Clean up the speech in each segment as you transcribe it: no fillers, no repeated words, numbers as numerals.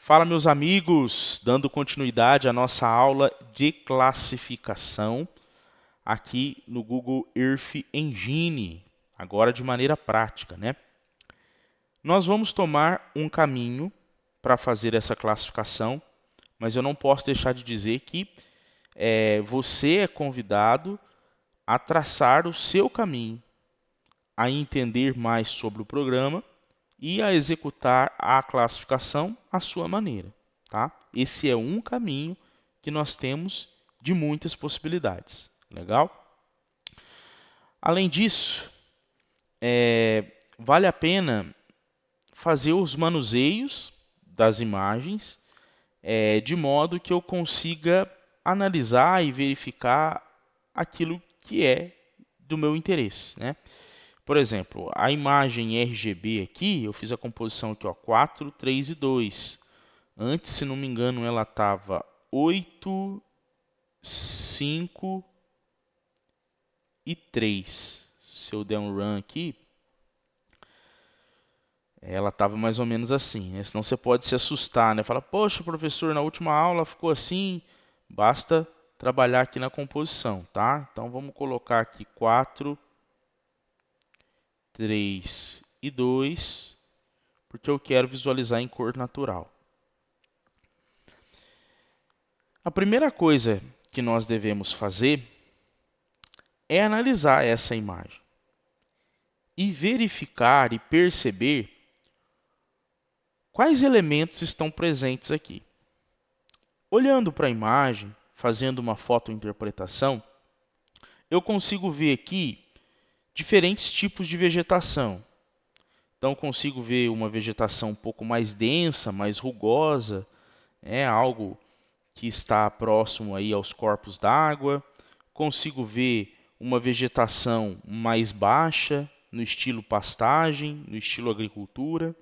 Fala, meus amigos, dando continuidade à nossa aula de classificação aqui no Google Earth Engine, agora de maneira prática, né? Nós vamos tomar um caminho para fazer essa classificação, mas eu não posso deixar de dizer que você é convidado a traçar o seu caminho, a entender mais sobre o programa e a executar a classificação à sua maneira. Tá? Esse é um caminho que nós temos de muitas possibilidades. Legal? Além disso, vale a pena fazer os manuseios das imagens de modo que eu consiga analisar e verificar aquilo que é do meu interesse. Né? Por exemplo, a imagem RGB aqui, eu fiz a composição aqui, ó, 4, 3 e 2. Antes, se não me engano, ela estava 8, 5 e 3. Se eu der um run aqui, ela estava mais ou menos assim, né? Senão você pode se assustar, né? Fala, poxa, professor, na última aula ficou assim. Basta trabalhar aqui na composição, tá? Então vamos colocar aqui 4, 3 e 2, porque eu quero visualizar em cor natural. A primeira coisa que nós devemos fazer é analisar essa imagem e verificar e perceber quais elementos estão presentes aqui. Olhando para a imagem, fazendo uma fotointerpretação, eu consigo ver aqui diferentes tipos de vegetação. Então, consigo ver uma vegetação um pouco mais densa, mais rugosa, algo que está próximo aí aos corpos d'água. Consigo ver uma vegetação mais baixa, no estilo pastagem, no estilo agricultura.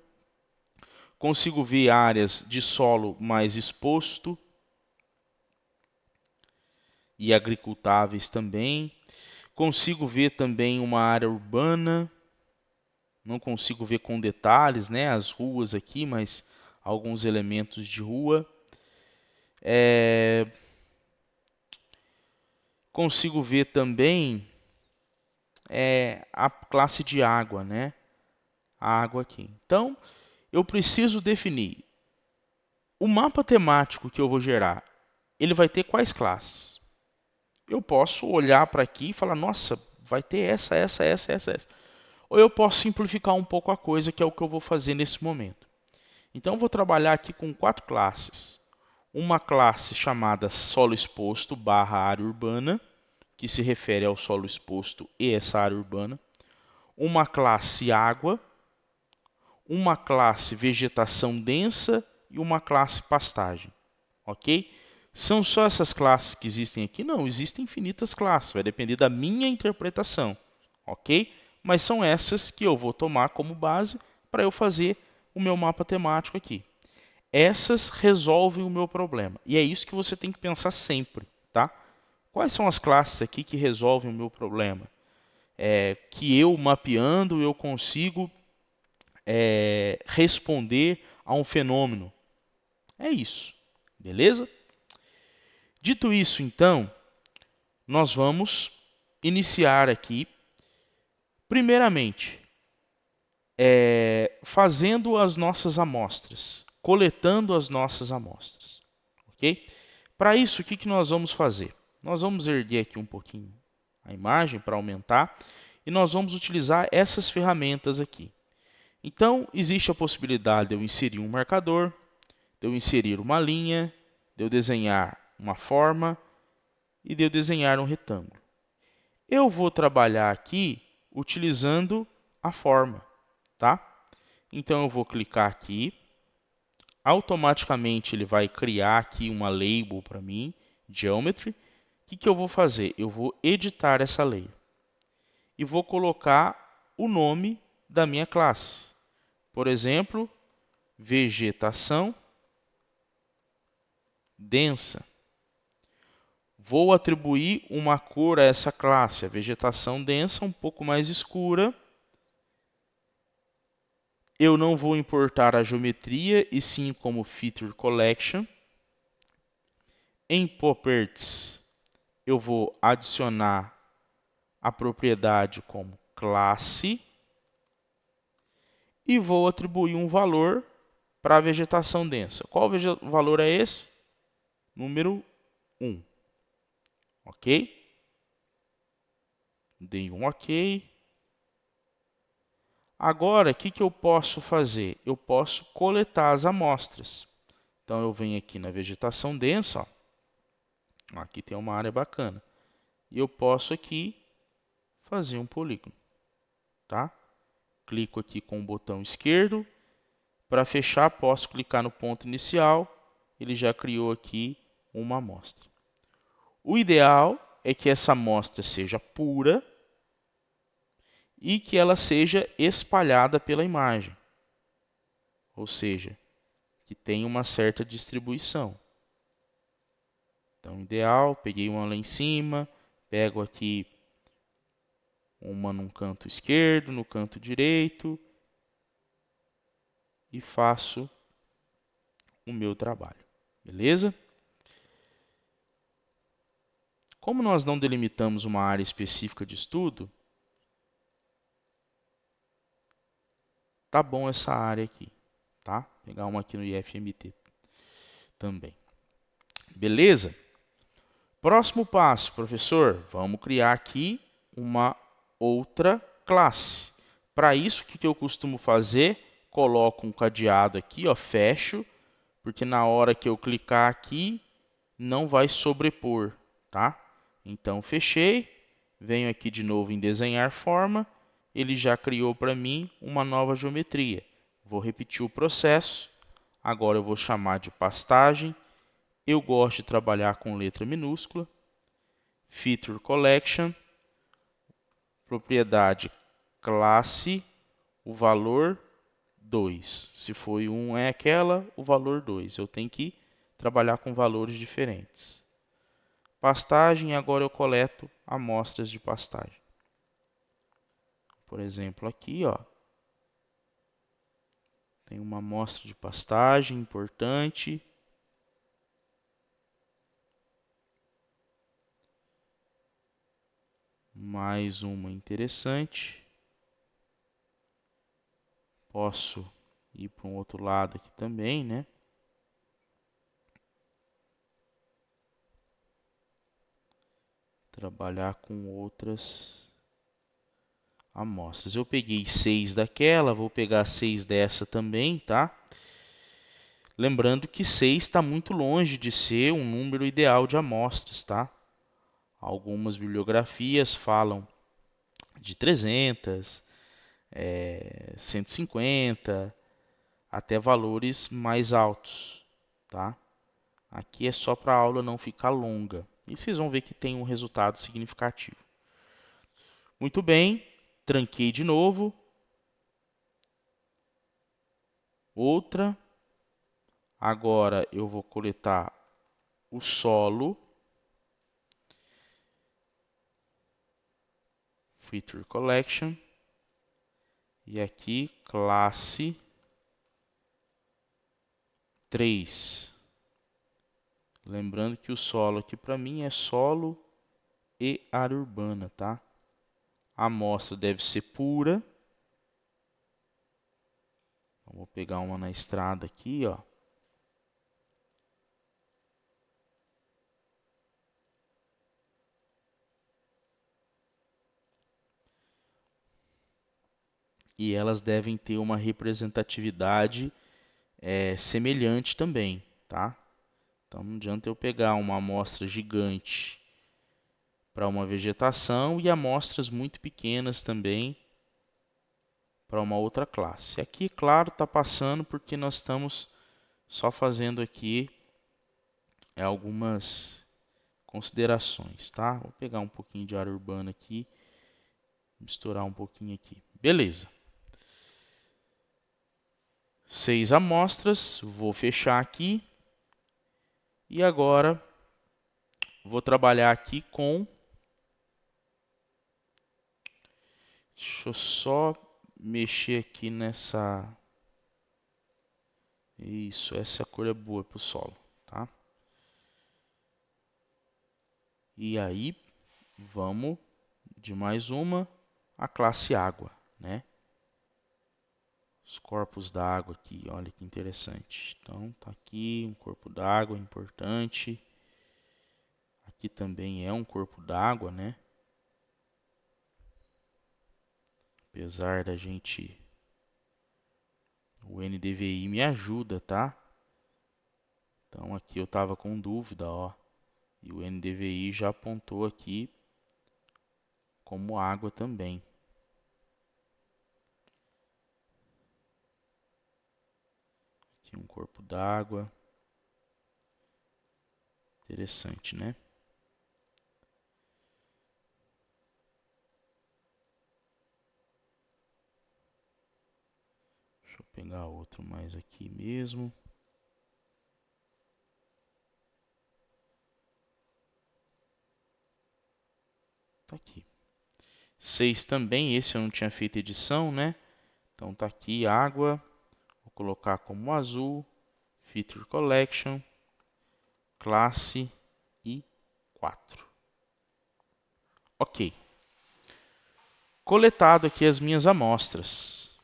Consigo ver áreas de solo mais exposto e agricultáveis também. Consigo ver também uma área urbana. Não consigo ver com detalhes, né, as ruas aqui, mas alguns elementos de rua. Consigo ver também a classe de água, né? A água aqui. Então, eu preciso definir o mapa temático que eu vou gerar. Ele vai ter quais classes? Eu posso olhar para aqui e falar, nossa, vai ter essa. Ou eu posso simplificar um pouco a coisa, que é o que eu vou fazer nesse momento. Então, eu vou trabalhar aqui com 4 classes. Uma classe chamada solo exposto / área urbana, que se refere ao solo exposto e essa área urbana. Uma classe água, uma classe vegetação densa e uma classe pastagem. Ok? São só essas classes que existem aqui? Não, existem infinitas classes, vai depender da minha interpretação. Ok? Mas são essas que eu vou tomar como base para eu fazer o meu mapa temático aqui. Essas resolvem o meu problema. E é isso que você tem que pensar sempre, tá? Quais são as classes aqui que resolvem o meu problema? Que eu, mapeando, eu consigo responder a um fenômeno. É isso, beleza? Dito isso, então, nós vamos iniciar aqui, primeiramente, fazendo as nossas amostras, coletando as nossas amostras. Ok? Para isso, o que nós vamos fazer? Nós vamos erguer aqui um pouquinho a imagem para aumentar e nós vamos utilizar essas ferramentas aqui. Então, existe a possibilidade de eu inserir um marcador, de eu inserir uma linha, de eu desenhar uma forma e de eu desenhar um retângulo. Eu vou trabalhar aqui utilizando a forma, tá? Então, eu vou clicar aqui. Automaticamente ele vai criar aqui uma label para mim, Geometry. O que eu vou fazer? Eu vou editar essa layer e vou colocar o nome da minha classe. Por exemplo, vegetação densa. Vou atribuir uma cor a essa classe, a vegetação densa um pouco mais escura. Eu não vou importar a geometria, e sim como Feature Collection. Em Properties, eu vou adicionar a propriedade como classe e vou atribuir um valor para a vegetação densa. Qual valor é esse? Número 1. Ok? Dei um ok. Agora, o que eu posso fazer? Eu posso coletar as amostras. Então, eu venho aqui na vegetação densa. Ó. Aqui tem uma área bacana. E eu posso aqui fazer um polígono. Tá? Clico aqui com o botão esquerdo. Para fechar, posso clicar no ponto inicial. Ele já criou aqui uma amostra. O ideal é que essa amostra seja pura e que ela seja espalhada pela imagem. Ou seja, que tenha uma certa distribuição. Então, ideal, peguei uma lá em cima, pego aqui uma no canto esquerdo, no canto direito e faço o meu trabalho. Beleza? Como nós não delimitamos uma área específica de estudo, tá bom essa área aqui, tá? Vou pegar uma aqui no IFMT também. Beleza? Próximo passo, professor, vamos criar aqui uma outra classe. Para isso, o que eu costumo fazer? Coloco um cadeado aqui, ó, fecho, porque na hora que eu clicar aqui, não vai sobrepor, tá? Então, fechei, venho aqui de novo em desenhar forma, ele já criou para mim uma nova geometria. Vou repetir o processo, agora eu vou chamar de pastagem. Eu gosto de trabalhar com letra minúscula. Feature Collection, propriedade classe, o valor 2. Se foi 1 é aquela, o valor 2. Eu tenho que trabalhar com valores diferentes. Pastagem, agora eu coleto amostras de pastagem. Por exemplo, aqui, ó, tem uma amostra de pastagem importante. Mais uma interessante. Posso ir para um outro lado aqui também, né? Trabalhar com outras amostras. Eu peguei 6 daquela, vou pegar 6 dessa também, tá? Lembrando que 6 está muito longe de ser um número ideal de amostras, tá? Algumas bibliografias falam de 300, 150, até valores mais altos, tá? Aqui é só para a aula não ficar longa. E vocês vão ver que tem um resultado significativo. Muito bem, tranquei de novo. Outra. Agora eu vou coletar o solo. Feature Collection. E aqui, classe 3. Lembrando que o solo aqui para mim é solo e área urbana, tá? A amostra deve ser pura. Vou pegar uma na estrada aqui, ó. E elas devem ter uma representatividade semelhante também, tá? Então não adianta eu pegar uma amostra gigante para uma vegetação e amostras muito pequenas também para uma outra classe. Aqui, claro, está passando porque nós estamos só fazendo aqui algumas considerações, tá? Vou pegar um pouquinho de área urbana aqui, misturar um pouquinho aqui. Beleza. 6 amostras, vou fechar aqui. E agora vou trabalhar aqui com... Deixa eu só mexer aqui nessa Isso, essa cor é boa para o solo, tá? E aí, vamos de mais uma, a classe água, né? Os corpos d'água aqui, olha que interessante. Então, tá aqui um corpo d'água importante. Aqui também é um corpo d'água, né? Apesar da gente... O NDVI me ajuda, tá? Então, aqui eu tava com dúvida, ó. E o NDVI já apontou aqui como água também. Aqui um corpo d'água. Interessante, né? Deixa eu pegar outro mais aqui mesmo. Tá aqui. 6 também, esse eu não tinha feito edição, né? Então tá aqui água. Vou colocar como azul. Feature Collection. Classe e 4. Ok. Coletado aqui as minhas amostras.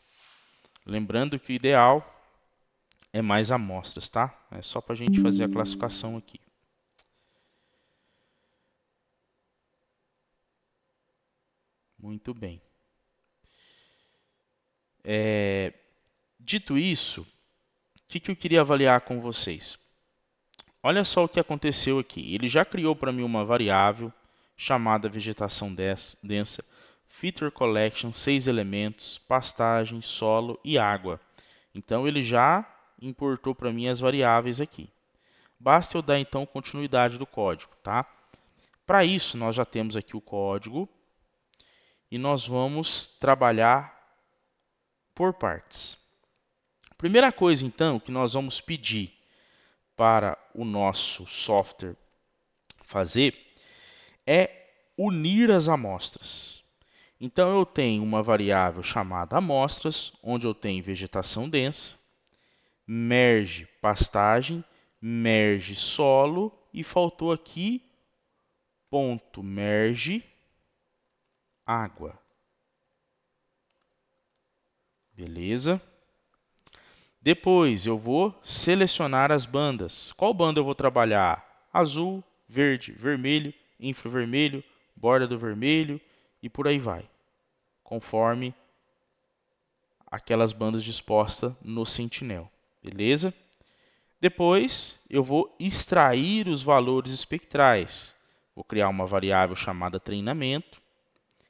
Lembrando que o ideal é mais amostras, tá? É só para a gente fazer a classificação aqui. Muito bem. Dito isso, o que eu queria avaliar com vocês? Olha só o que aconteceu aqui. Ele já criou para mim uma variável chamada vegetação densa, feature collection, 6 elementos, pastagem, solo e água. Então ele já importou para mim as variáveis aqui. Basta eu dar então continuidade do código, tá? Para isso nós já temos aqui o código e nós vamos trabalhar por partes. Primeira coisa então que nós vamos pedir para o nosso software fazer é unir as amostras. Então eu tenho uma variável chamada amostras, onde eu tenho vegetação densa, merge pastagem, merge solo e faltou aqui ponto merge água. Beleza? Depois eu vou selecionar as bandas. Qual banda eu vou trabalhar? Azul, verde, vermelho, infravermelho, borda do vermelho e por aí vai, conforme aquelas bandas dispostas no Sentinel. Beleza? Depois eu vou extrair os valores espectrais. Vou criar uma variável chamada treinamento,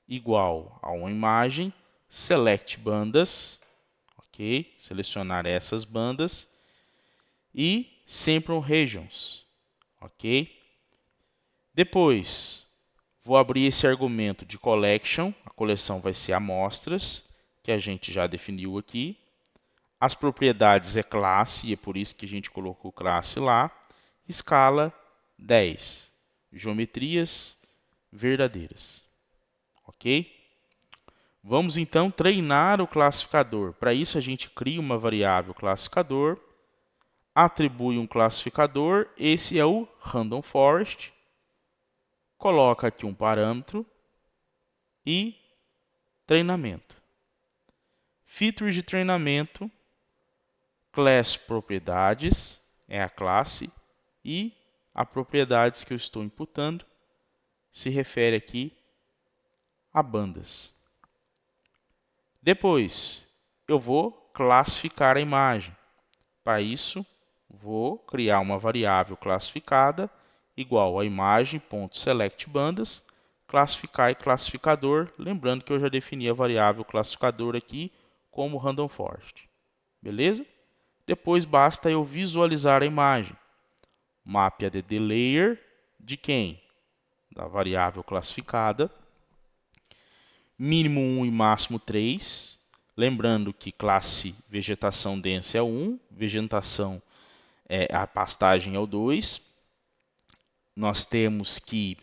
igual a uma imagem, select bandas, ok? Selecionar essas bandas e sample regions, ok? Depois vou abrir esse argumento de collection, a coleção vai ser amostras, que a gente já definiu aqui. As propriedades é classe, e é por isso que a gente colocou classe lá. Escala 10. Geometrias verdadeiras. Ok? Vamos então treinar o classificador. Para isso a gente cria uma variável classificador, atribui um classificador, esse é o random forest, coloca aqui um parâmetro e treinamento. Features de treinamento, class propriedades, é a classe, e a propriedades que eu estou imputando se refere aqui a bandas. Depois, eu vou classificar a imagem. Para isso, vou criar uma variável classificada igual a imagem.selectBandas, classificar e classificador, lembrando que eu já defini a variável classificador aqui como random forest. Beleza? Depois basta eu visualizar a imagem. Map_add layer de quem? Da variável classificada. Mínimo 1 e máximo 3. Lembrando que classe vegetação densa é 1, vegetação a pastagem é o 2. Nós temos que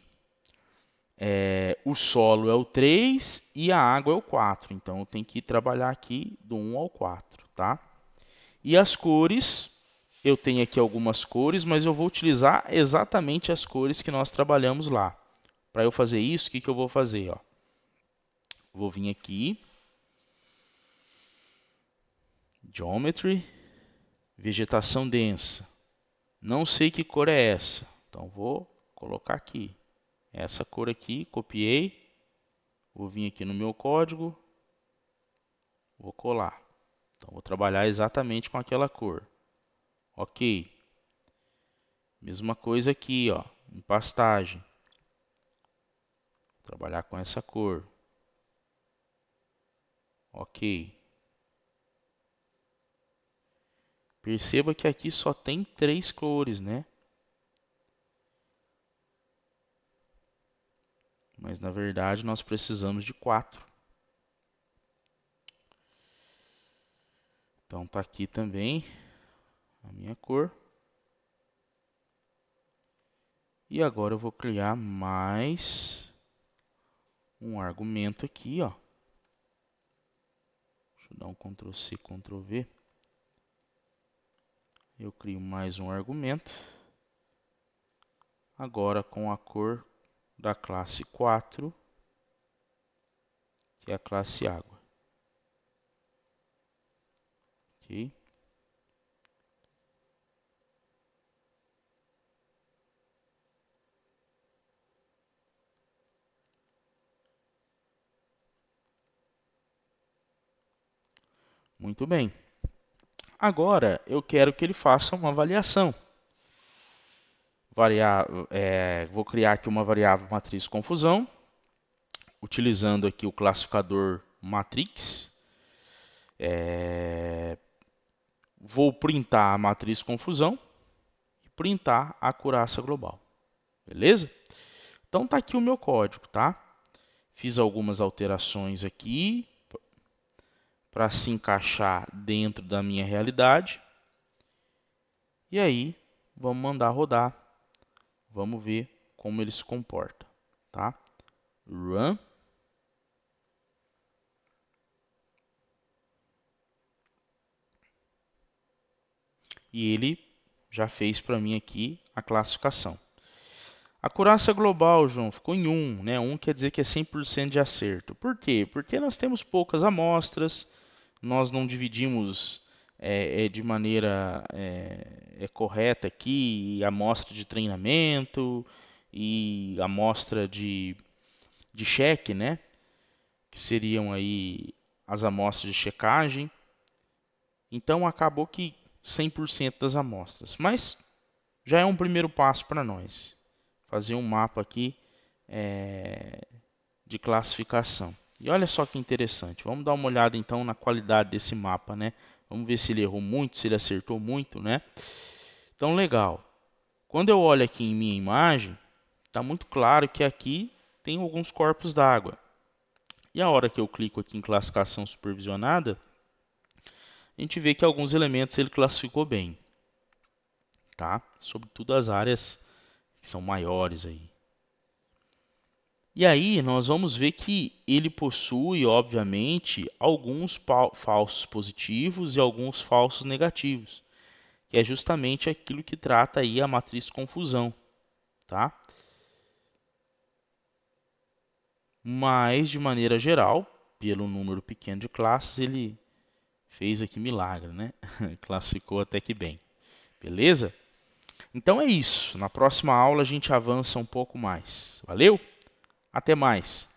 o solo é o 3 e a água é o 4. Então eu tenho que trabalhar aqui do 1 ao 4, tá? E as cores, eu tenho aqui algumas cores, mas eu vou utilizar exatamente as cores que nós trabalhamos lá. Para eu fazer isso, o que eu vou fazer? Ó? Vou vir aqui, Geometry, Vegetação densa. Não sei que cor é essa, então vou colocar aqui. Essa cor aqui, copiei, vou vir aqui no meu código, vou colar. Então vou trabalhar exatamente com aquela cor. Ok. Mesma coisa aqui, ó, em pastagem. Vou trabalhar com essa cor. Ok. Perceba que aqui só tem 3 cores, né? Mas na verdade nós precisamos de 4. Então tá aqui também a minha cor. E agora eu vou criar mais um argumento aqui, ó. Deixa eu dar um Ctrl C, Ctrl V. Eu crio mais um argumento. Agora com a cor da classe 4, que é a classe água. Ok? Muito bem. Agora eu quero que ele faça uma avaliação. Vou criar aqui uma variável matriz confusão, utilizando aqui o classificador matrix. Vou printar a matriz confusão e printar a acurácia global. Beleza? Então tá aqui o meu código, tá? Fiz algumas alterações aqui para se encaixar dentro da minha realidade. E aí, vamos mandar rodar. Vamos ver como ele se comporta, tá? Run. E ele já fez para mim aqui a classificação. A acurácia global, João, ficou em 1, né? 1 quer dizer que é 100% de acerto. Por quê? Porque nós temos poucas amostras, nós não dividimos de maneira correta aqui a amostra de treinamento e a amostra de cheque, né? Que seriam aí as amostras de checagem. Então acabou que 100% das amostras. Mas já é um primeiro passo para nós. Fazer um mapa aqui de classificação. E olha só que interessante. Vamos dar uma olhada então na qualidade desse mapa, né? Vamos ver se ele errou muito, se ele acertou muito, né? Então, legal. Quando eu olho aqui em minha imagem, está muito claro que aqui tem alguns corpos d'água. E a hora que eu clico aqui em classificação supervisionada, a gente vê que alguns elementos ele classificou bem, tá? Sobretudo as áreas que são maiores aí. E aí nós vamos ver que ele possui, obviamente, alguns falsos positivos e alguns falsos negativos, que é justamente aquilo que trata aí a matriz confusão, tá? Mas de maneira geral, pelo número pequeno de classes, ele fez aqui milagre, né? Classificou até que bem. Beleza? Então é isso. Na próxima aula a gente avança um pouco mais. Valeu? Até mais.